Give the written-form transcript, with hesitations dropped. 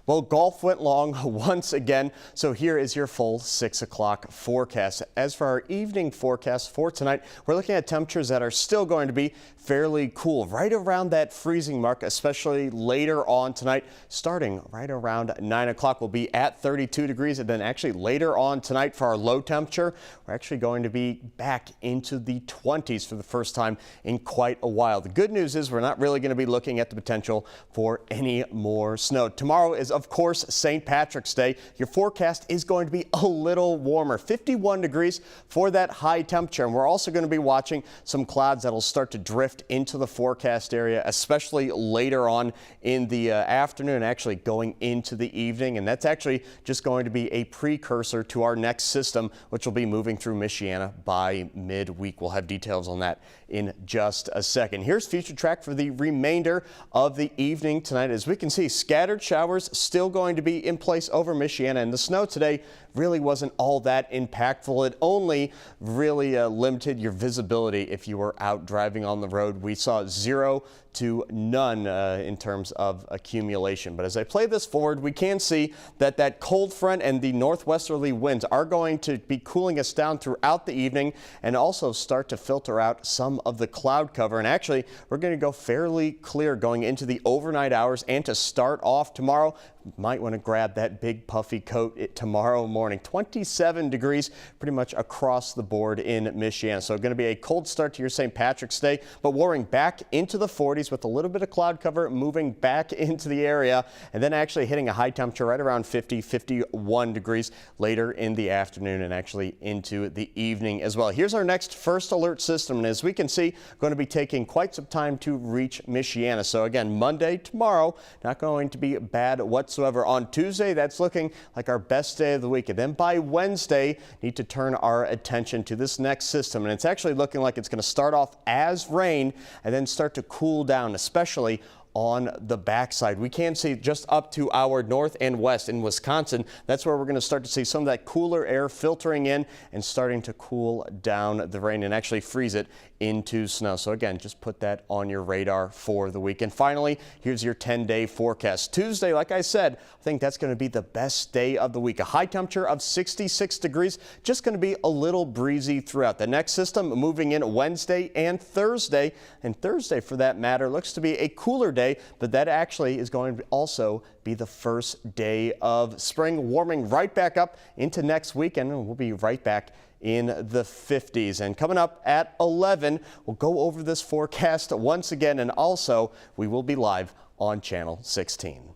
Well, golf went long once again, so here is your full 6 o'clock forecast. As for our evening forecast for tonight, we're looking at temperatures that are still going to be fairly cool, right around that freezing mark, especially later on tonight. Starting right around 9 o'clock, we'll be at 32 degrees, and then actually later on tonight for our low temperature, we're actually going to be back into the 20s for the first time in quite a while. The good news is we're not really going to be looking at the potential for any more snow. Tomorrow is, of course, St. Patrick's Day. Your forecast is going to be a little warmer, 51 degrees for that high temperature. And we're also going to be watching some clouds that'll start to drift into the forecast area, especially later on in the afternoon, actually going into the evening. And that's actually just going to be a precursor to our next system, which will be moving through Michiana by midweek. We'll have details on that in just a second. Here's future track for the remainder of the evening tonight. As we can see, scattered showers still going to be in place over Michiana, and the snow today really wasn't all that impactful. It only really limited your visibility if you were out driving on the road. We saw 0 to none in terms of accumulation. But as I play this forward, we can see that that cold front and the northwesterly winds are going to be cooling us down throughout the evening and also start to filter out some of the cloud cover. And actually, we're going to go fairly clear going into the overnight hours, and to start off tomorrow, might want to grab that big puffy coat tomorrow morning. 27 degrees pretty much across the board in Michiana. So going to be a cold start to your St. Patrick's Day, but warming back into the 40s with a little bit of cloud cover moving back into the area, and then actually hitting a high temperature right around 51 degrees later in the afternoon and actually into the evening as well. Here's our next first alert system, and as we can see, going to be taking quite some time to reach Michiana. So again, Monday, tomorrow, not going to be bad whatsoever. On Tuesday, that's looking like our best day of the week. And then by Wednesday, need to turn our attention to this next system. And it's actually looking like it's going to start off as rain and then start to cool down, especially on the backside. We can see just up to our north and west in Wisconsin. That's where we're going to start to see some of that cooler air filtering in and starting to cool down the rain and actually freeze it into snow. So again, just put that on your radar for the week. And finally, here's your 10-day forecast. Tuesday, like I said, I think that's going to be the best day of the week. A high temperature of 66 degrees, just going to be a little breezy throughout. The next system moving in Wednesday and Thursday for that matter looks to be a cooler day, but that actually is going to also be the first day of spring, warming right back up into next weekend, and we'll be right back in the 50s. And coming up at 11, we'll go over this forecast once again, and also we will be live on Channel 16.